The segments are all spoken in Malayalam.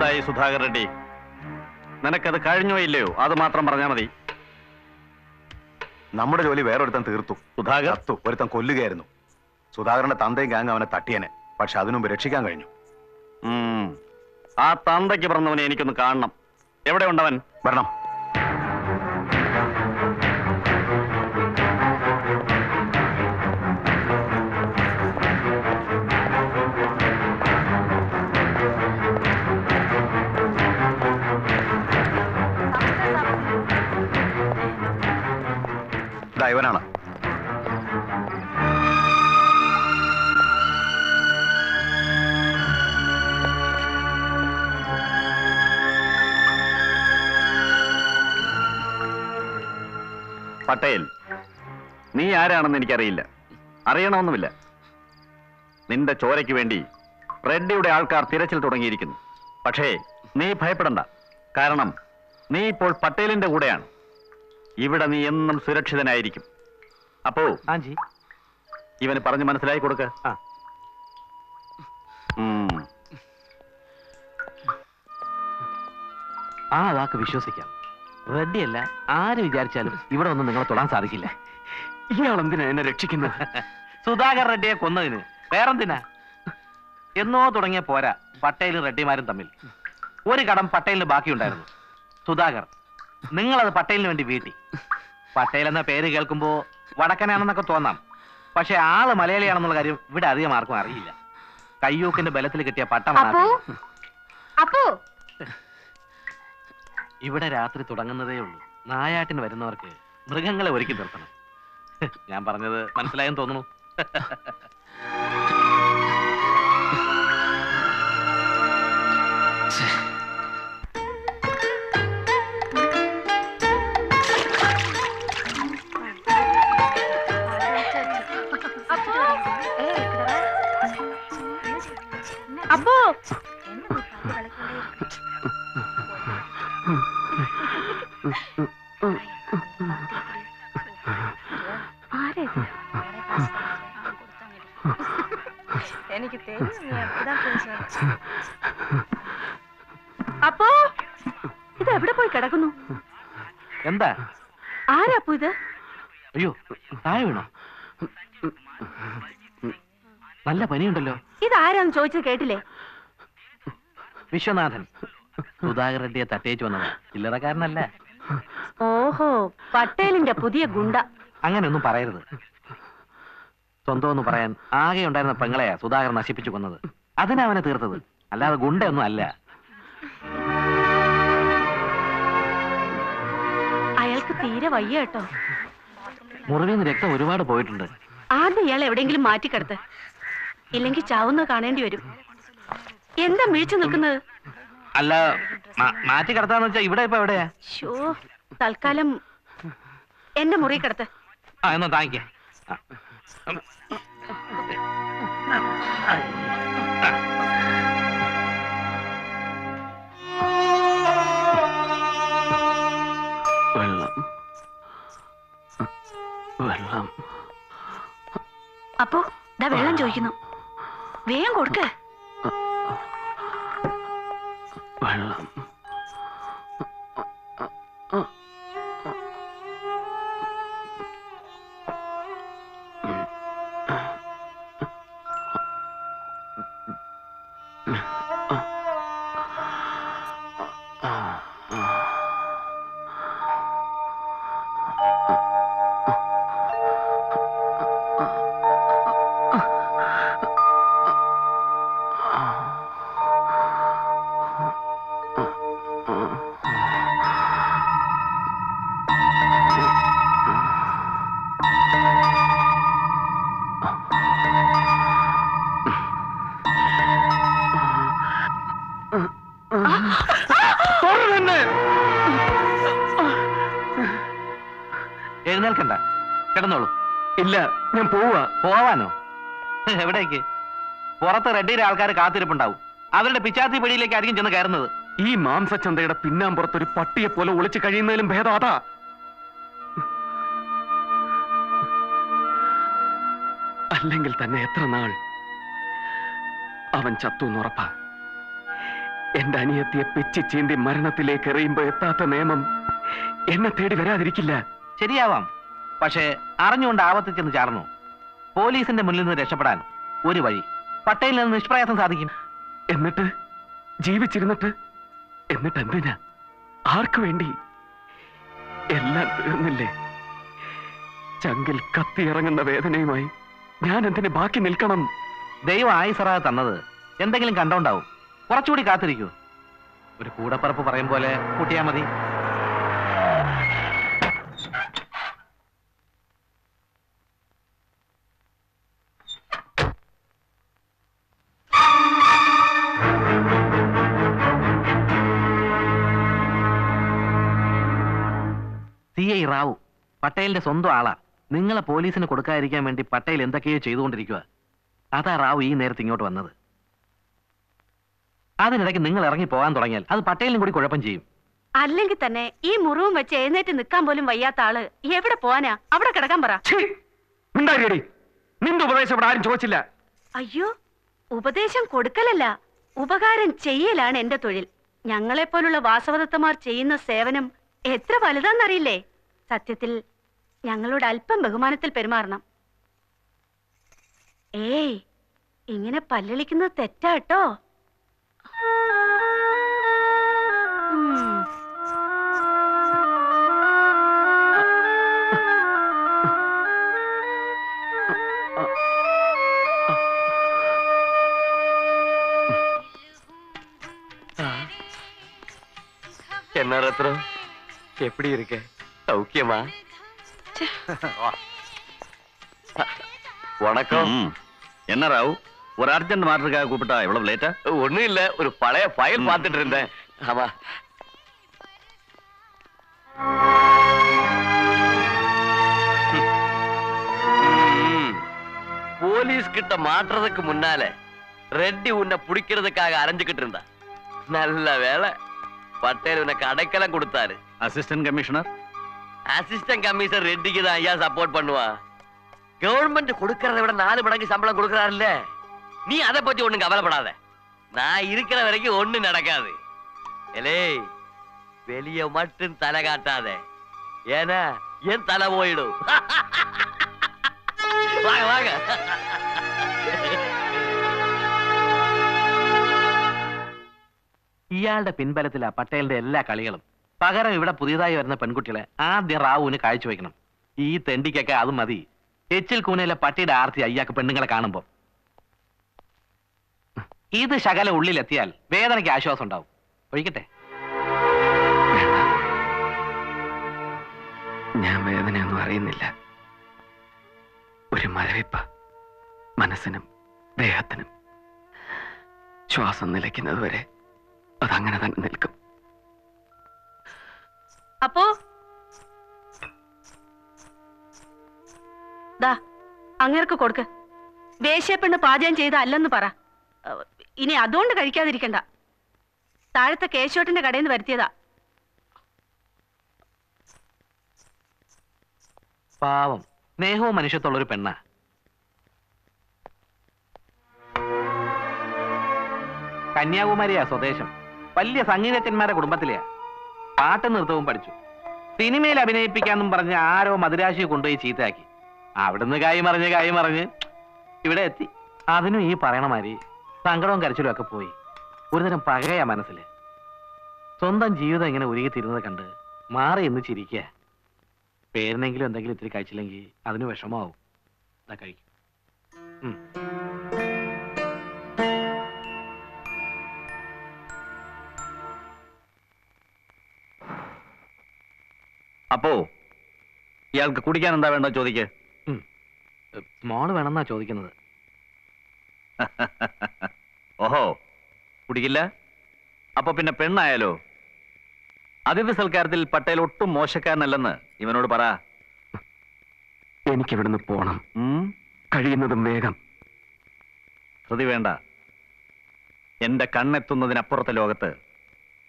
എന്തായി സുധാകർ റെഡ്ഡി? നിനക്കത് കഴിഞ്ഞോ ഇല്ലയോ അത് മാത്രം പറഞ്ഞാൽ മതി. നമ്മുടെ ജോലി വേറൊരുത്തൻ തീർത്തു. സുധാകർ ഒരുത്തൻ കൊല്ലുകയായിരുന്നു. സുധാകരന്റെ തന്തയും ഗാങ് അവനെ തട്ടിയനെ. പക്ഷെ അതിനുമുമ്പ് രക്ഷിക്കാൻ കഴിഞ്ഞു. ആ തന്തയ്ക്ക് പറഞ്ഞവനെ എനിക്കൊന്ന് കാണണം. എവിടെ ഉണ്ടവൻ? വരണം. ഇവനാണ്. പട്ടേൽ, നീ ആരാണെന്ന് എനിക്കറിയില്ല, അറിയണമെന്നുമില്ല. നിന്റെ ചോരയ്ക്ക് വേണ്ടി റെഡ്ഡിയുടെ ആൾക്കാർ തിരച്ചിൽ തുടങ്ങിയിരിക്കുന്നു. പക്ഷേ നീ ഭയപ്പെടണ്ട. കാരണം നീ ഇപ്പോൾ പട്ടേലിന്റെ കൂടെയാണ്. ഇവിടെ നീ എന്നും സുരക്ഷിതനായിരിക്കും. അപ്പോ ഇവന് പറഞ്ഞ് മനസ്സിലായി കൊടുക്ക. ആ വാക്ക് വിശ്വസിക്കാം. റെഡ്ഡിയല്ല ആര് വിചാരിച്ചാലും ഇവിടെ ഒന്നും നിങ്ങളെ തൊടാൻ സാധിക്കില്ല. ഇയാൾ എന്തിനാ എന്നെ രക്ഷിക്കുന്നത്? സുധാകർ റെഡ്ഡിയെ കൊന്നതിന് വേറെന്തിനാ? എന്നോ തുടങ്ങിയ പോരാ പട്ടേലും റെഡ്ഡിമാരും തമ്മിൽ. ഒരു കടം പട്ടേലിന് ബാക്കിയുണ്ടായിരുന്നു. സുധാകർ, നിങ്ങളത് പട്ടേലിന് വേണ്ടി വീട്ടി. പട്ടേൽ എന്ന പേര് കേൾക്കുമ്പോ വടക്കനാണെന്നൊക്കെ തോന്നാം. പക്ഷെ ആള് മലയാളിയാണെന്നുള്ള കാര്യം ഇവിടെ അധികം ആർക്കും അറിയില്ല. കയ്യൂക്കിന്റെ ബലത്തിൽ കിട്ടിയ പട്ടമാണ്. ഇവിടെ രാത്രി തുടങ്ങുന്നതേ ഉള്ളൂ. നായാട്ടിന് വരുന്നവർക്ക് മൃഗങ്ങളെ ഒരുക്കി നിർത്തണം. ഞാൻ പറഞ്ഞത് മനസ്സിലായെന്ന് തോന്നുന്നു. അപ്പോ എനിക്ക് അപ്പോ ഇത് എവിടെ പോയി കിടക്കുന്നു? എന്താ? ആരാപ്പോ ഇത്? അയ്യോ, താഴെ വീണോ? നല്ല പനിയുണ്ടല്ലോ. ഇതാരാന്ന് ചോദിച്ചത് കേട്ടില്ലേ? വിശ്വനാഥൻ. സുധാകർ റെഡ്ഡിയെ തട്ടേച്ചു വന്നത് ചില്ലറക്കാരനല്ല. ഓഹോ, പട്ടേലിന്റെ പുതിയ ഗുണ്ട. അങ്ങനെയൊന്നും പറയരുത്. സ്വന്തം ഒന്ന് പറയാൻ ആകെ ഉണ്ടായിരുന്ന പെങ്ങളെയാ സുധാകർ നശിപ്പിച്ചു കൊന്നത്. അതിനാ അവനെ തീർത്തത്, അല്ലാതെ ഗുണ്ടയൊന്നും അല്ല. അയാൾക്ക് തീരെ വയ്യ കേട്ടോ. മുറിവിന്ന് രക്തം ഒരുപാട് പോയിട്ടുണ്ട്. ആദ്യം ഇയാൾ എവിടെയെങ്കിലും മാറ്റിക്കിടത്ത്, ഇല്ലെങ്കിൽ ചാവുന്ന കാണേണ്ടി വരും. എന്താ മിഴിച്ചു നിൽക്കുന്നത്? അല്ല, മാറ്റി കിടത്താന്ന് വെച്ചാ ഇവിടെ ഇപ്പൊ എവിടെയാ? തൽക്കാലം എന്റെ മുറി കിടത്ത്. എന്നാ താങ്ക്. വെള്ളം വെള്ളം. അപ്പോ ദാ വെള്ളം ചോദിക്കുന്നു, വേഗം കൊടുക്ക്. വെള്ളം. എഴുന്നേൽക്കണ്ട, കിടന്നോളൂ. ഇല്ല, ഞാൻ പോവാ. പോവാനോ? എവിടേക്ക്? പുറത്ത് റെഡ്ഡിയുടെ ആൾക്കാർ കാത്തിരിപ്പുണ്ടാവും. അവരുടെ പിച്ചാത്തി പിടിയിലേക്ക് ആയിരിക്കും ചെന്ന് കയറുന്നത്. ഈ മാംസച്ചന്തയുടെ പിന്നാമ്പുറത്തൊരു പട്ടിയെ പോലെ ഒളിച്ചു കഴിയുന്നതിലും ഭേദം അതാ. അല്ലെങ്കിൽ തന്നെ എത്ര നാൾ അവൻ ചത്തു എന്നുറപ്പാ. എന്റെ അനിയത്തിയെ പിച്ചി ചീന്തി മരണത്തിലേക്ക് എറിയുമ്പോ എത്താത്ത നിയമം എന്നെ തേടി വരാതിരിക്കില്ല. ശരിയാവാം, പക്ഷേ അറിഞ്ഞുകൊണ്ട് ആപത്തിൽ ചെന്ന് ചാർന്നു. പോലീസിന്റെ മുന്നിൽ നിന്ന് രക്ഷപ്പെടാൻ ഒരു വഴി, പട്ടേലിൽ നിന്ന് നിഷ്പ്രയാസം സാധിക്കും. എന്നിട്ട് ജീവിച്ചിരുന്നിട്ട് എന്നിട്ട് എന്തിനാ? ആർക്കു വേണ്ടി? എല്ലാം തീർന്നില്ലേ? ചങ്കിൽ കത്തിയിറങ്ങുന്ന വേദനയുമായി ഞാൻ എന്തിനു ബാക്കി നിൽക്കണം? ദൈവം ആയുസറാ തന്നത് എന്തെങ്കിലും കണ്ടോണ്ടാവും. കുറച്ചുകൂടി കാത്തിരിക്കൂ. ഒരു കൂടപ്പറപ്പ് പറയും പോലെ കൂട്ടിയാ മതി. CI റാവു പട്ടേലിന്റെ സ്വന്തം ആളാ. നിങ്ങളെ പോലീസിന് കൊടുക്കാതിരിക്കാൻ വേണ്ടി പട്ടേൽ എന്തൊക്കെയോ ചെയ്തുകൊണ്ടിരിക്കുക. അതാ റാവു ഈ നേരത്ത് ഇങ്ങോട്ട് വന്നത്. അതിനിടയ്ക്ക് നിങ്ങൾ ഇറങ്ങി പോകാൻ തുടങ്ങിയാൽ അത് പട്ടേലിനും കൂടി കുഴപ്പം ചെയ്യും. അല്ലെങ്കിൽ തന്നെ ഈ മുറിവും വെച്ച് എഴുന്നേറ്റ് നിൽക്കാൻ പോലും വയ്യാത്ത ആള് എവിടെ പോവാനാ? അവിടെ കിടക്കാൻ പറ. നിന്റെ ഉപദേശം ഇവിടെ ആരും ചോദിച്ചില്ല. അയ്യോ, ഉപദേശം കൊടുക്കലല്ല, ഉപകാരം ചെയ്യലാണ് എന്റെ തൊഴിൽ. ഞങ്ങളെപ്പോലുള്ള വാസവദത്തമാർ ചെയ്യുന്ന സേവനം എത്ര വലുതാന്നറിയില്ലേ? സത്യത്തിൽ ഞങ്ങളോട് അല്പം ബഹുമാനത്തിൽ പെരുമാറണം. ഏയ്, ഇങ്ങനെ പല്ലിളിക്കുന്നത് തെറ്റാട്ടോ. என்ன ரத்னம், எப்படி இருக்க? சௌக்கியமா? வணக்கம். என்ன ராவ், ஒரு அர்ஜென்ட் மாற்றத்துக்காக கூப்பிட்டா எவ்வளவு லேட்டா? ஒண்ணும் இல்ல, ஒரு பழைய ஃபைல் பார்த்துட்டு இருந்தேன். ஆமா. போலீஸ் கிட்ட மாற்றுறதுக்கு முன்னால ரெட்டி உன்னை பிடிக்கிறதுக்காக அரைஞ்சுக்கிட்டு இருந்தா. நல்ல வேலை, பட்டேல் உனக்கு அடைக்கலம் கொடுத்தாரு. Assistant commissioner? அசிஸ்டன்ட் கமிஷனர் ரெட்டிக்கு தான் ஐயா சப்போர்ட் பண்ணுவா. கவர்மெண்ட் கொடுக்கறத விட 4 மடங்கு சம்பளம் கொடுக்கறாருல்ல. நீ அதை பத்தி ஒண்ணும் கவலைப்படாத. நான் இருக்கிற வரைக்கும் ஒண்ணும் நடக்காது. எலே, வெளிய மட்டும் தலை காட்டாத, ஏன்னா என் தலை போயிடும். வாங்க வாங்க. ഇയാളുടെ പിൻബലത്തിലാ പട്ടേലിന്റെ എല്ലാ കളികളും. പകരം ഇവിടെ പുതിയതായി വരുന്ന പെൺകുട്ടികളെ ആദ്യം റാവുവിന് കാഴ്ചവെക്കണം. ഈ തെണ്ടിക്കൊക്കെ അത് മതി. എച്ചിൽ കൂനയിലെ പട്ടിയുടെ ആർത്തി അയ്യാക്ക് പെണ്ണുങ്ങളെ കാണുമ്പോ. ഇത് ശകല ഉള്ളിലെത്തിയാൽ വേദനയ്ക്ക് ആശ്വാസം ഉണ്ടാവും. ഒഴിക്കട്ടെ? ഞാൻ വേദനയൊന്നും അറിയുന്നില്ല. ഒരു മരവിപ്പ മനസ്സിനും ദേഹത്തിനും. ശ്വാസം നിലയ്ക്കുന്നത് വരെ അതങ്ങനെ തന്നെ നിൽക്കും. അപ്പോ ദാ അങ്ങേർക്ക് കൊടുക്ക്. വേശ്യപ്പെണ്ണ് പാചകം ചെയ്ത അല്ലെന്ന് പറ. ഇനി അതുകൊണ്ട് കഴിക്കാതിരിക്കണ്ട. താഴത്തെ കേശോട്ടിന്റെ കടയിൽ നിന്ന് വരുത്തിയതാ. പാവം, സ്നേഹവും മനുഷ്യത്തുള്ളൊരു പെണ്ണ. കന്യാകുമാരിയാ സ്വദേശം. വലിയ സംഗീതജ്ഞന്മാരുടെ കുടുംബത്തിലെയാ. പാട്ട് നൃത്തവും പഠിച്ചു. സിനിമയിൽ അഭിനയിപ്പിക്കാന്നും പറഞ്ഞ് ആരോ മദിരാശിയെ കൊണ്ടുപോയി ചീത്തയാക്കി. അവിടുന്ന് കായ് മറിഞ്ഞ് ഇവിടെ എത്തി. അതിനും ഈ പറയണ മാതിരി സങ്കടവും കരച്ചിലും ഒക്കെ പോയി. ഒരുതരം പകയാ മനസ്സില്. സ്വന്തം ജീവിതം ഇങ്ങനെ ഉരുകിത്തിരുന്നത് കണ്ട് മാറി എന്ന് ചിരിക്കുക. പേരിനെങ്കിലും എന്തെങ്കിലും ഇത്തിരി കഴിച്ചില്ലെങ്കിൽ അതിന് വിഷമാവും. ഇതാ കഴിക്കും. അപ്പോ ഇയാൾക്ക് കുടിക്കാൻ എന്താ വേണ്ടോ ചോദിക്ക്. സ്മോള് വേണമെന്നാ ചോദിക്കുന്നത്. ഓഹോ, കുടിക്കില്ല? അപ്പൊ പിന്നെ പെണ്ണായാലോ? അതിഥി സൽക്കാരത്തിൽ പട്ടേൽ ഒട്ടും മോശക്കാരനല്ലെന്ന് ഇവനോട് പറ. എനിക്കിവിടുന്ന് പോണം, കഴിയുന്നതും വേഗം. ശ്രുതി വേണ്ട. എന്റെ കണ്ണെത്തുന്നതിനപ്പുറത്തെ ലോകത്ത്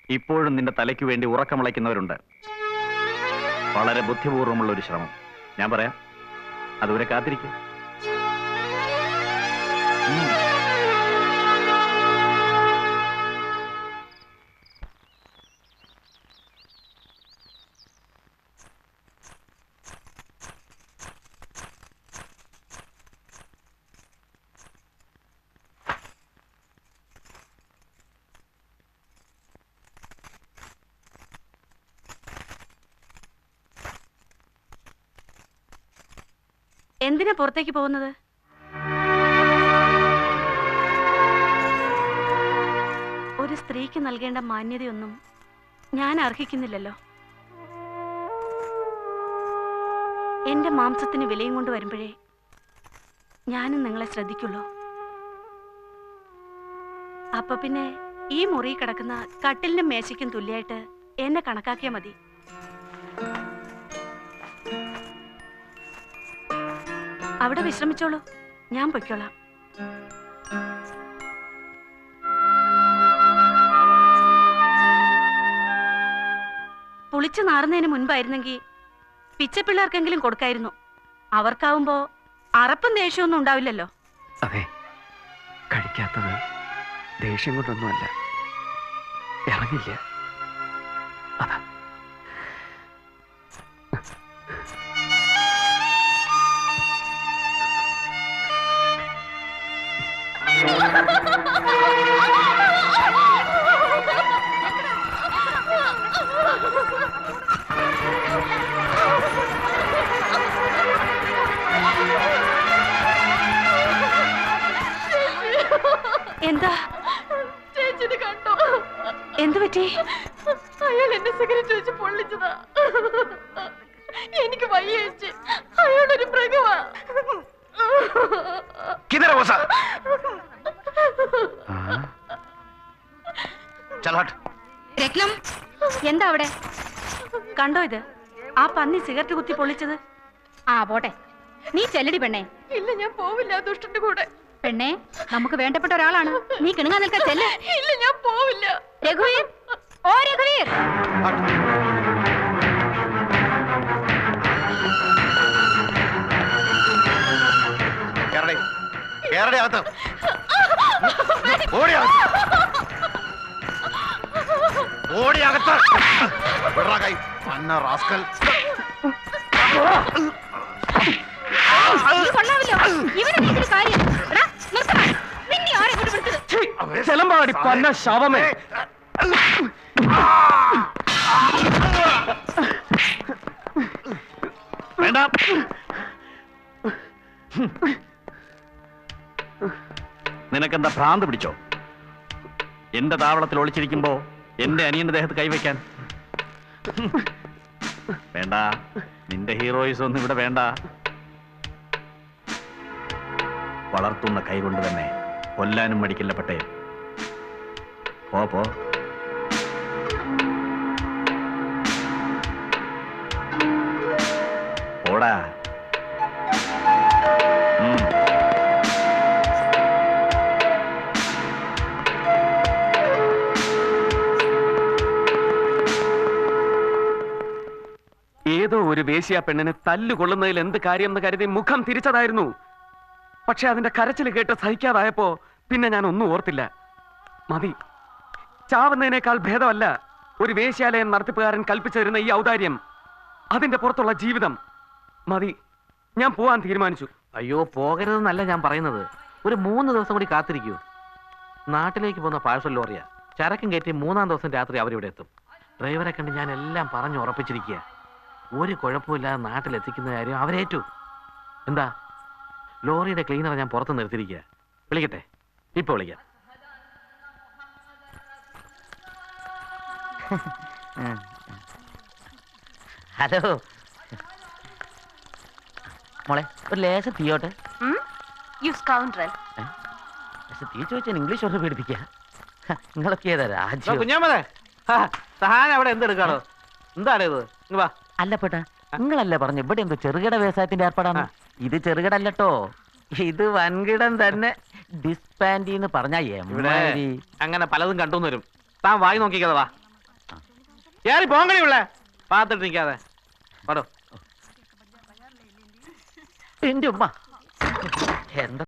ഇപ്പോഴും നിന്റെ തലയ്ക്ക് വേണ്ടി ഉറക്കമുളയ്ക്കുന്നവരുണ്ട്. വളരെ ബുദ്ധിപൂർവമുള്ള ഒരു ശ്രമം. ഞാൻ പറയാം, അതുവരെ കാത്തിരിക്കും. എന്തിനാ പുറത്തേക്ക് പോകുന്നത്? ഒരു സ്ത്രീക്ക് നൽകേണ്ട മാന്യതയൊന്നും ഞാൻ അർഹിക്കുന്നില്ലല്ലോ. എന്റെ മാംസത്തിന് വിലയും കൊണ്ട് വരുമ്പോഴേ ഞാനും നിങ്ങളെ ശ്രദ്ധിക്കുള്ളൂ. അപ്പൊ പിന്നെ ഈ മുറി കിടക്കുന്ന കട്ടിലിനും മേശയ്ക്കും തുല്യായിട്ട് എന്നെ കണക്കാക്കിയാ മതി. അവിടെ വിശ്രമിച്ചോളൂ, ഞാൻ പൊയ്ക്കോളാം. പുളിച്ചു നാറുന്നതിന് മുൻപായിരുന്നെങ്കിൽ പിച്ചപ്പിള്ളേർക്കെങ്കിലും കൊടുക്കായിരുന്നു. അവർക്കാവുമ്പോ അറപ്പും ദേഷ്യമൊന്നും ഉണ്ടാവില്ലല്ലോ. അതെ, കഴിക്കാത്തത് ദേഷ്യം കൊണ്ടൊന്നുമല്ല, ഇറങ്ങില്ല. അതാ എന്താ ചേച്ചിന് കണ്ടോ? എന്തു പറ്റി? അയാൾ എന്നെ സിഗരറ്റ് വെച്ച് പൊള്ളിച്ചതാ. എനിക്ക് വയ്യ ചേച്ചി, അയാളൊരു മൃഗമാ. രത്നം, എന്താ അവിടെ? കണ്ടോ ഇത്? ആ പന്നി സിഗരറ്റ് കുത്തി പൊള്ളിച്ചത്. ആ പോട്ടെ, നീ ചെല്ലടി പെണ്ണേ. ഇല്ല, ഞാൻ പോവില്ല ദുഷ്ടന്റെ കൂടെ. പെണ്ണേ, നമുക്ക് വേണ്ടപ്പെട്ട ഒരാളാണ്, നീ കിണുങ്ങാൻ നിൽക്കാൻ ചെല്ല്. ഇല്ല, ഞാൻ പോവില്ല. രഘുവീർ, ഓ രഘുവീർ. ഇത് കൊള്ളാമല്ലോ, ഇവനെ നീ ഇതിന് കാര്യം. എടാ, നിർത്തടാ. നിന്നെ ആരെ കൊണ്ട് വിളിച്ചത്? ചെലമ്പാടി പന്ന ശവമേ. വേണ്ട. നിനക്കെന്താ ഭ്രാന്ത് പിടിച്ചോ? എന്റെ താവളത്തിൽ ഒളിച്ചിരിക്കുമ്പോ എന്റെ അനിയന്റെ ദേഹത്ത് കൈവയ്ക്കാൻ? വേണ്ട, നിന്റെ ഹീറോയിസ് ഒന്നും ഇവിടെ വേണ്ട. വളർത്തുന്ന കൈ കൊണ്ട് തന്നെ കൊല്ലാനും മടിക്കില്ല പട്ടേ. പോ. പോടാ. ഏതോ ഒരു വേശ്യാ പെണ്ണിനെ തല്ലുകൊള്ളുന്നതിൽ എന്ത് കാര്യം എന്ന് കരുതി മുഖം തിരിച്ചതായിരുന്നു. പക്ഷെ അതിന്റെ കരച്ചിൽ കേട്ട് സഹിക്കാതായപ്പോ പിന്നെ ഞാൻ ഒന്നും ഓർത്തില്ല. മതി, ചാവുന്നതിനേക്കാൾ ഭേദമല്ല ഒരു വേശ്യാലയം നടത്തിപ്പുകാരൻ കൽപ്പിച്ചു തരുന്ന ഈ ഔദാര്യം, അതിന്റെ പുറത്തുള്ള ജീവിതം. മതി, ഞാൻ പോവാൻ തീരുമാനിച്ചു. അയ്യോ, പോകരുതെന്നല്ല ഞാൻ പറയുന്നത്. ഒരു 3 ദിവസം കൂടി കാത്തിരിക്കൂ. നാട്ടിലേക്ക് പോകുന്ന പാഴ്സൽ ലോറിയ ചരക്കും കയറ്റി 3-ാം ദിവസം രാത്രി അവരിവിടെ എത്തും. ഡ്രൈവറെ കണ്ട് ഞാൻ എല്ലാം പറഞ്ഞു ഉറപ്പിച്ചിരിക്കുക. ഒരു കുഴപ്പമില്ലാതെ നാട്ടിലെത്തിക്കുന്ന കാര്യം അവരേറ്റു. എന്താ, ലോറിയുടെ ക്ലീനറെ ഞാൻ പുറത്ത് നിർത്തിയിരിക്കുക. വിളിക്കട്ടെ? ഇപ്പൊ വിളിക്കാം. ഹലോ മോളെ, ഒരു ലേശം തീയോട്ടെ. U scoundrel. തീ ചോദിച്ചാൽ ഇംഗ്ലീഷ് ഒന്ന് പേടിപ്പിക്കുക. നിങ്ങളൊക്കെ ഏതാ രാജ്യം? കുഞ്ഞാമേ, സഹാന അവിടെ എന്തെടുക്കാണോ? എന്താണ് ഇത്? വാ. അല്ലപ്പെട്ട, നിങ്ങളല്ലേ പറഞ്ഞു ഇവിടെ എന്തോ ചെറുകിട വ്യവസായത്തിന്റെ ഏർപ്പാടാണ്. ഇത് ചെറുകിടല്ലോ, ഇത് വൻകിടം തന്നെ. ഡിസ്പാൻഡിന്ന് പറഞ്ഞാ ഇവിടെ അങ്ങനെ പലതും കണ്ടു വരും. താൻ വായി നോക്കിക്കാതെ വാ. ഏറി പോങ്കണിയുള്ള പാത്തിട്ട് നിൽക്കാതെ പാടോ. എന്റെ ഉമ്മ എന്താ